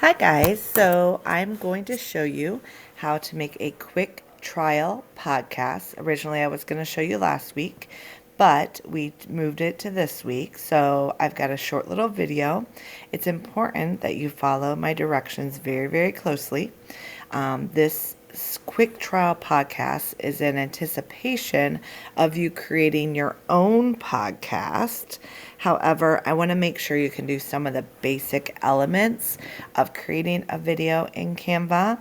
Hi guys, so I'm going to show you how to make a quick trial podcast. Originally I was going to show you last week, but we moved it to this week, so I've got a short little video. It's important that you follow my directions very closely. This quick trial podcast is in anticipation of you creating your own podcast. However, I want to make sure you can do some of the basic elements of creating a video in Canva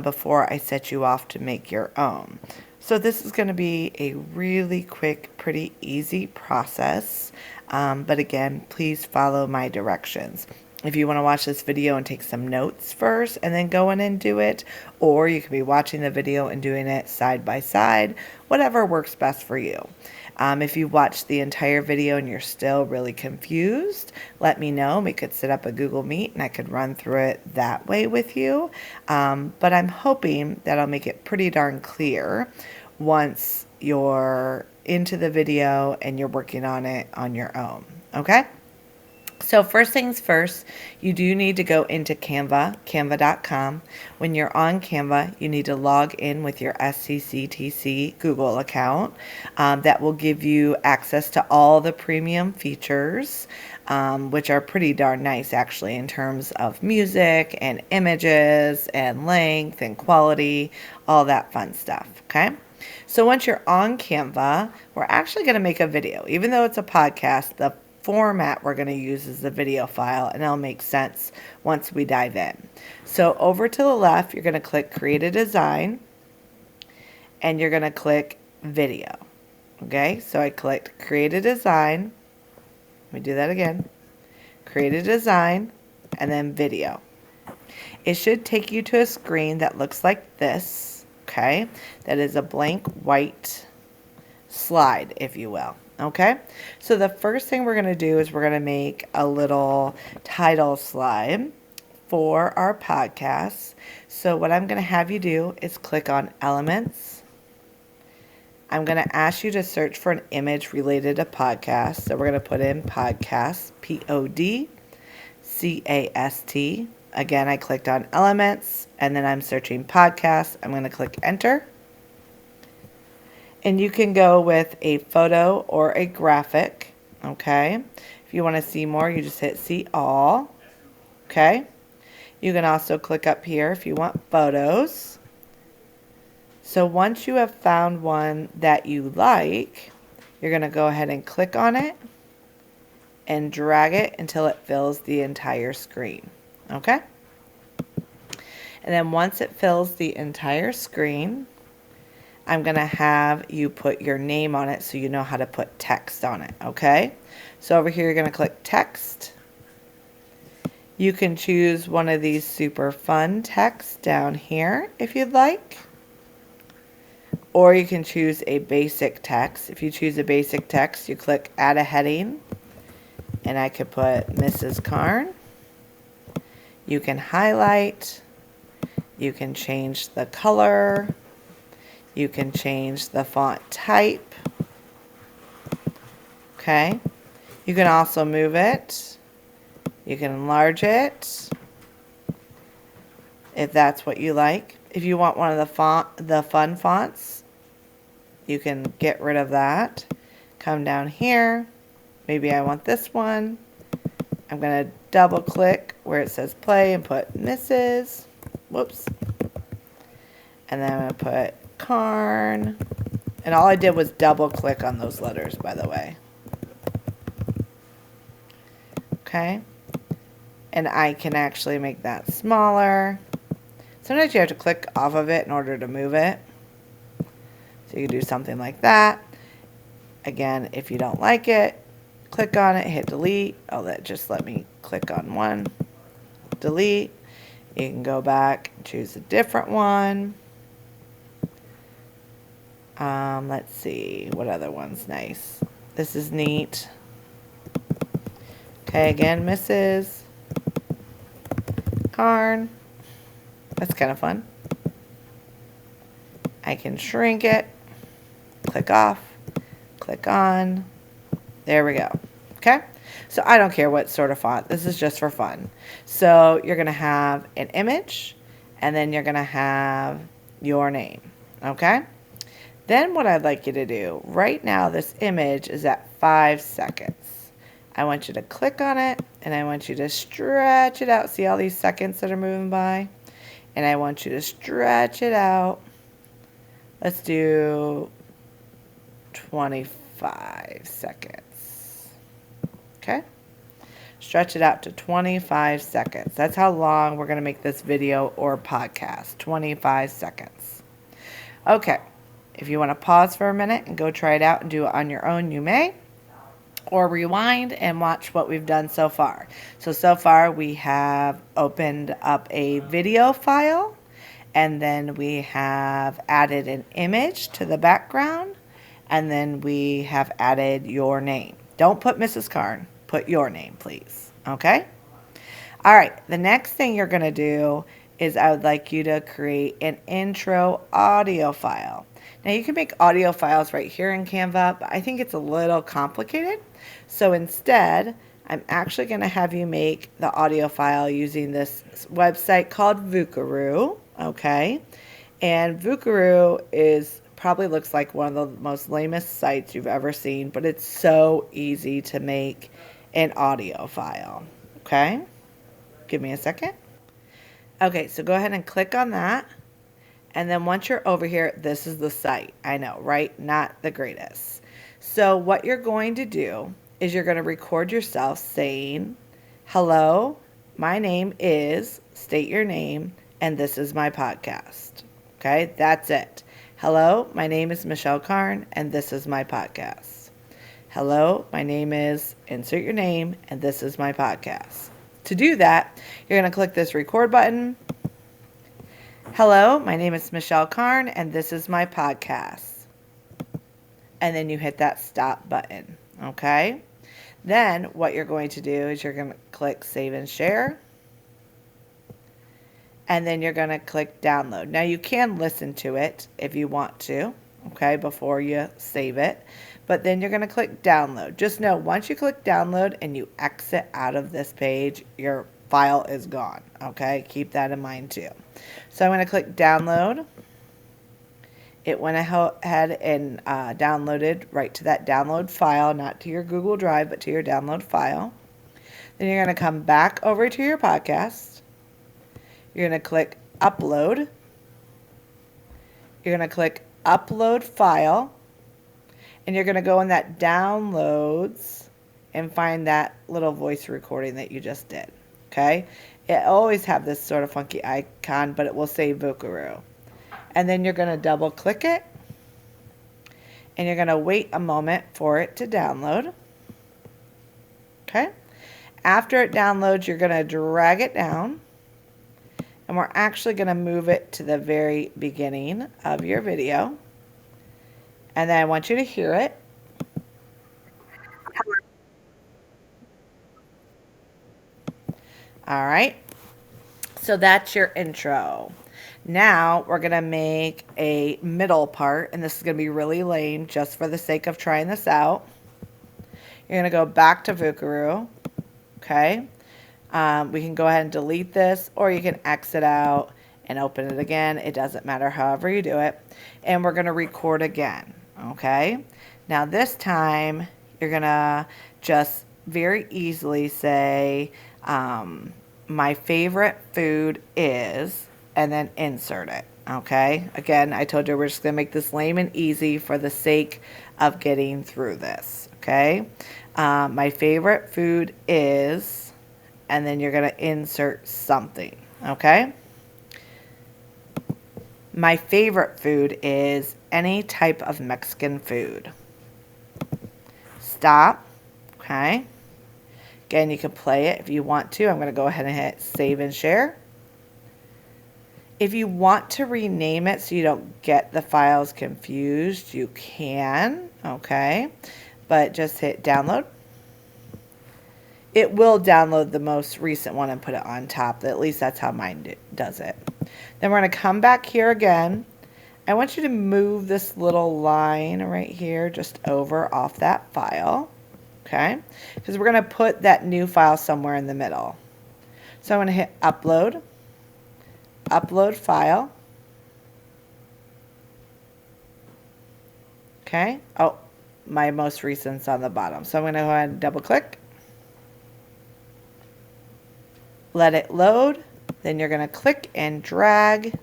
before I set you off to make your own. So this is going to be a really quick, pretty easy process. But again, please follow my directions. If you want to watch this video and take some notes first and then go in and do it, or you could be watching the video and doing it side by side, whatever works best for you. If you watch the entire video and you're still really confused, let me know. We could set up a Google Meet and I could run through it that way with you. But I'm hoping that I'll make it pretty darn clear once you're into the video and you're working on it on your own. Okay? So first things first, you do need to go into Canva, canva.com. When you're on Canva, you need to log in with your SCCTC Google account. That will give you access to all the premium features, which are pretty darn nice actually in terms of music and images and length and quality, all that fun stuff, okay? So once you're on Canva, we're actually going to make a video. Even though it's a podcast, the format we're going to use is the video file, and it'll make sense once we dive in. So over to the left, you're going to click Create a Design, and you're going to click Video. Okay, so I clicked Create a Design. Let me do that again. Create a Design, and then Video. It should take you to a screen that looks like this. Okay, that is a blank white slide, if you will. Okay, so the first thing we're going to do is we're going to make a little title slide for our podcast. So what I'm going to have you do is click on Elements. I'm going to ask you to search for an image related to podcast. So we're going to put in podcast, P-O-D-C-A-S-T. Again, I clicked on Elements, and then I'm searching podcast. I'm going to click Enter. And you can go with a photo or a graphic, okay? If you want to see more, you just hit See All, okay? You can also click up here if you want photos. So once you have found one that you like, you're going to go ahead and click on it and drag it until it fills the entire screen, okay? And then once it fills the entire screen, I'm going to have you put your name on it so you know how to put text on it, okay? So over here, you're going to click Text. You can choose one of these super fun texts down here if you'd like. Or you can choose a basic text. If you choose a basic text, you click Add a Heading. And I could put Mrs. Karn. You can highlight. You can change the color. You can change the font type. Okay. You can also move it. You can enlarge it if that's what you like. If you want one of the fun fonts, you can get rid of that. Come down here. Maybe I want this one. I'm going to double click where it says play and put Mrs. Whoops. And then I'm going to put Karn, and all I did was double click on those letters, by the way. Okay, and I can actually make that smaller. Sometimes you have to click off of it in order to move it, so you can do something like that. Again, if you don't like it, click on it, hit delete. Oh, that just let me click on one. Delete. You can go back and choose a different one. Let's see, what other one's nice? This is neat. Okay, again, Mrs. Karn. That's kind of fun. I can shrink it. Click off. Click on. There we go. Okay, So I don't care what sort of font. This is just for fun. So you're going to have an image, and then you're going to have your name. Okay? Then what I'd like you to do, right now this image is at 5 seconds. I want you to click on it, and I want you to stretch it out. See all these seconds that are moving by? And I want you to stretch it out. Let's do 25 seconds. Okay? Stretch it out to 25 seconds. That's how long we're going to make this video or podcast. 25 seconds. Okay. If you want to pause for a minute and go try it out and do it on your own, you may. Or rewind and watch what we've done so far. So far we have opened up a video file, and then we have added an image to the background, and then we have added your name. Don't put Mrs. Karn. Put your name, please. Okay? All right. The next thing you're going to do is I would like you to create an intro audio file. Now you can make audio files right here in Canva, but I think it's a little complicated. So instead, I'm actually going to have you make the audio file using this website called Vukaroo. Okay? And Vukaroo probably looks like one of the most lamest sites you've ever seen, but it's so easy to make an audio file. Okay? Give me a second. Okay, so go ahead and click on that. And then once you're over here, this is the site. I know, right? Not the greatest. So what you're going to do is you're going to record yourself saying, hello, my name is, state your name, and this is my podcast. Okay, that's it. Hello, my name is Michelle Karn, and this is my podcast. Hello, my name is, insert your name, and this is my podcast. To do that, you're going to click this record button. Hello, my name is Michelle Karn, and this is my podcast. And then you hit that stop button, okay? Then what you're going to do is you're going to click save and share. And then you're going to click download. Now you can listen to it if you want to, okay, before you save it. But then you're going to click download. Just know once you click download and you exit out of this page, your file is gone, okay? Keep that in mind too. So I'm going to click download. It went ahead and downloaded right to that download file, not to your Google Drive, but to your download file. Then you're going to come back over to your podcast. You're going to click upload. You're going to click upload file. And you're going to go in that downloads and find that little voice recording that you just did. Okay? It always have this sort of funky icon, but it will say Vukaroo. And then you're going to double click it. And you're going to wait a moment for it to download. Okay? After it downloads, you're going to drag it down. And we're actually going to move it to the very beginning of your video. And then I want you to hear it. All right. So that's your intro. Now we're going to make a middle part, and this is going to be really lame just for the sake of trying this out. You're going to go back to Vukaroo. Okay. We can go ahead and delete this, or you can exit out and open it again. It doesn't matter however you do it. And we're going to record again. Okay. Now this time you're going to just very easily say, my favorite food is, and then insert it. Okay. Again, I told you we're just going to make this lame and easy for the sake of getting through this. Okay. My favorite food is, and then you're going to insert something. Okay. My favorite food is any type of Mexican food. Stop. Okay. Again, you can play it if you want to. I'm going to go ahead and hit save and share. If you want to rename it so you don't get the files confused, you can. Okay. But just hit download. It will download the most recent one and put it on top. At least that's how mine does it. Then we're going to come back here again. I want you to move this little line right here just over off that file. okay? Because we're going to put that new file somewhere in the middle. So I'm going to hit upload, upload file. Okay. Oh, my most recent's on the bottom. So I'm going to go ahead and double click. Let it load. Then you're going to click and drag.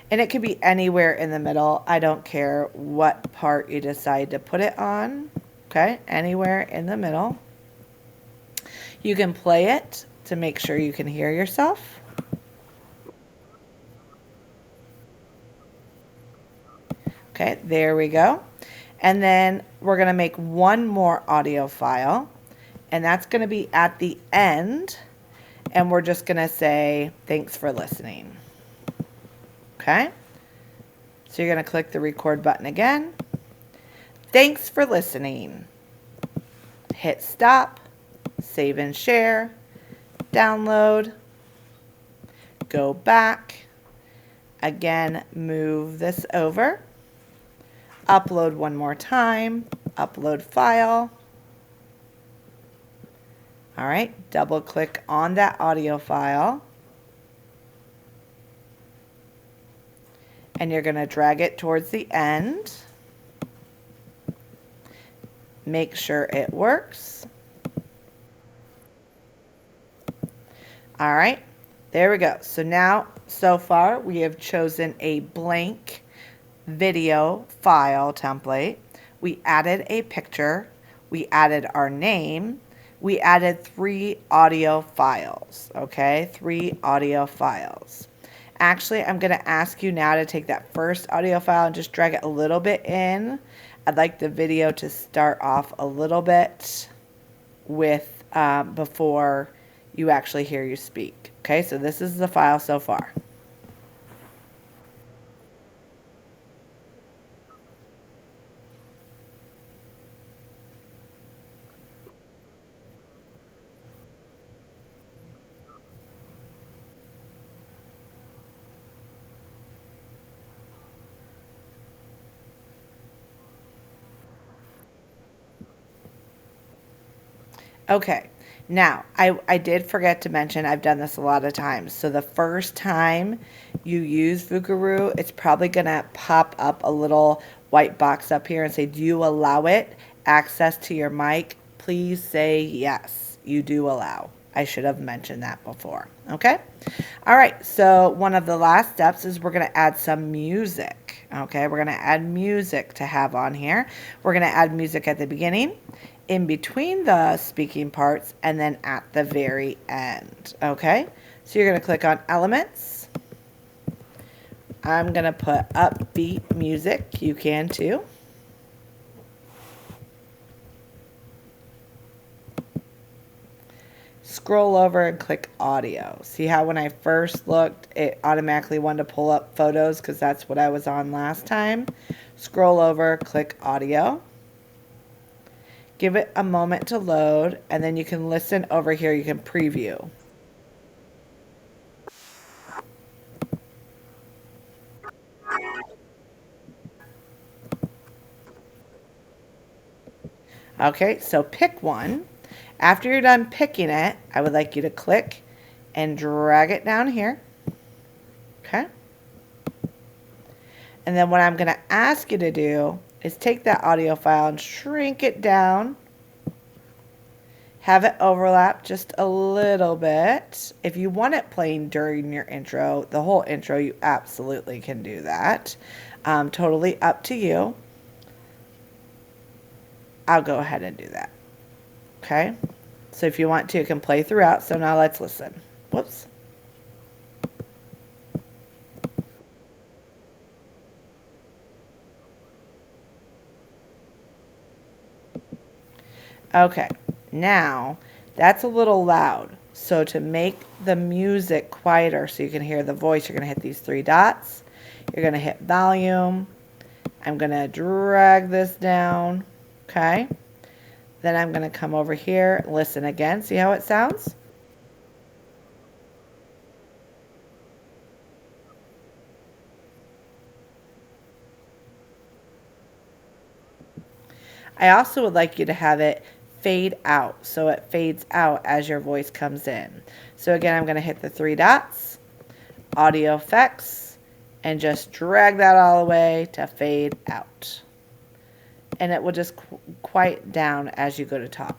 And it could be anywhere in the middle. I don't care what part you decide to put it on. Okay. Anywhere in the middle. You can play it to make sure you can hear yourself. Okay, there we go. And then we're going to make one more audio file, and that's going to be at the end, and we're just going to say, thanks for listening. Okay, so you're going to click the record button again. Thanks for listening. Hit stop, save and share, download, go back, again, move this over. Upload one more time, upload file. All right, double click on that audio file. And you're going to drag it towards the end. Make sure it works. All right, there we go. So now, so far, we have chosen a blank video file template. We added a picture. We added our name. We added 3 audio files, okay? 3 audio files. Actually, I'm going to ask you now to take that first audio file and just drag it a little bit in. I'd like the video to start off a little bit with before you actually hear you speak. Okay, so this is the file so far. Okay, now I did forget to mention I've done this a lot of times. So the first time you use Vukaroo, it's probably going to pop up a little white box up here and say, do you allow it access to your mic? Please say yes, you do allow. I should have mentioned that before. Okay. All right. So one of the last steps is we're going to add some music. Okay. We're going to add music to have on here. We're going to add music at the beginning, in between the speaking parts, and then at the very end. Okay. So you're going to click on elements. I'm going to put upbeat music. You can too. Scroll over and click audio. See how when I first looked, it automatically wanted to pull up photos because that's what I was on last time. Scroll over, click audio. Give it a moment to load, and then you can listen over here. You can preview. Okay, so pick one. After you're done picking it, I would like you to click and drag it down here. Okay. And then what I'm going to ask you to do is take that audio file and shrink it down. Have it overlap just a little bit. If you want it playing during your intro, the whole intro, you absolutely can do that. Totally up to you. I'll go ahead and do that. Okay. So if you want to, you can play throughout. So now let's listen. Whoops. Okay. Now that's a little loud. So to make the music quieter so you can hear the voice, you're going to hit these 3 dots. You're going to hit volume. I'm going to drag this down. Okay. Then I'm going to come over here, listen again. See how it sounds? I also would like you to have it fade out. So it fades out as your voice comes in. So again, I'm going to hit the three dots, audio effects, and just drag that all the way to fade out. And it will just quiet down as you go to talk.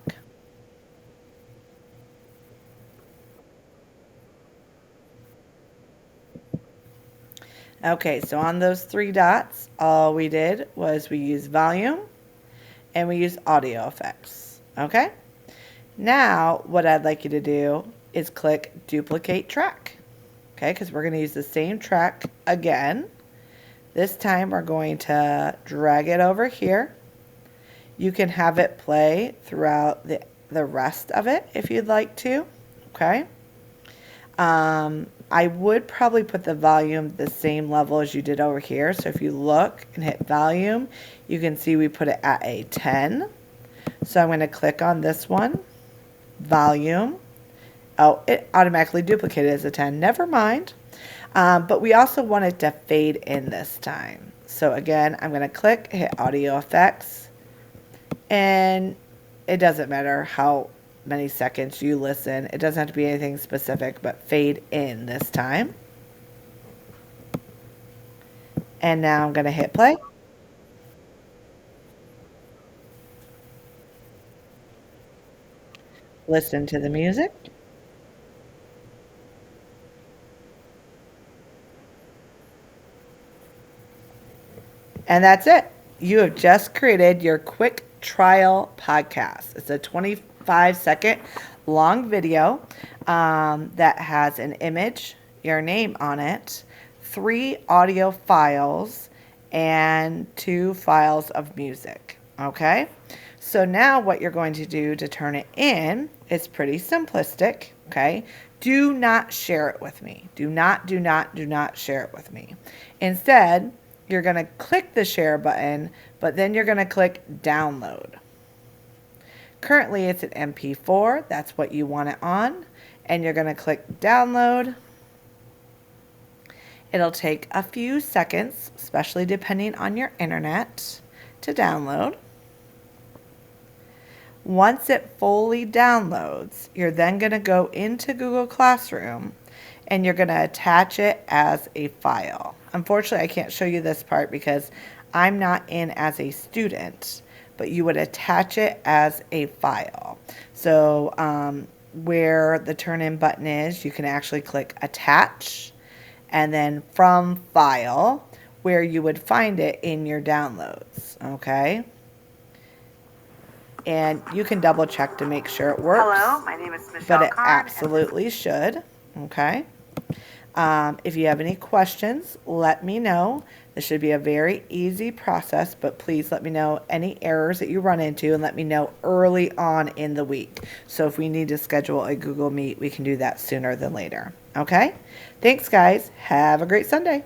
Okay, so on those three dots, all we did was we used volume and we used audio effects. Okay? Now, what I'd like you to do is click duplicate track. Okay, because we're going to use the same track again. This time we're going to drag it over here. You can have it play throughout the rest of it if you'd like to. Okay? I would probably put the volume the same level as you did over here. So if you look and hit volume, you can see we put it at a 10. So I'm going to click on this one, volume. Oh, it automatically duplicated as a 10. Never mind. But we also want it to fade in this time. So again, I'm going to click, hit audio effects. And it doesn't matter how many seconds you listen. It doesn't have to be anything specific, but fade in this time. And now I'm going to hit play. Listen to the music. And that's it. You have just created your quick trial podcast. It's a 25-second long video that has an image, your name on it, 3 audio files, and 2 files of music. Okay? So now what you're going to do to turn it in is pretty simplistic. Okay? Do not share it with me. Do not share it with me. Instead, you're going to click the share button, but then you're going to click download. Currently it's an MP4. That's what you want it on. And you're going to click download. It'll take a few seconds, especially depending on your internet, to download. Once it fully downloads, you're then going to go into Google Classroom and you're going to attach it as a file. Unfortunately, I can't show you this part because I'm not in as a student, but you would attach it as a file. So where the turn in button is, you can actually click attach, and then from file, where you would find it in your downloads. Okay? And you can double check to make sure it works. Hello, my name is Michelle But it Kahn, absolutely should. Okay? If you have any questions, let me know. This should be a very easy process, but please let me know any errors that you run into and let me know early on in the week. So if we need to schedule a Google Meet, we can do that sooner than later. Okay? Thanks, guys. Have a great Sunday.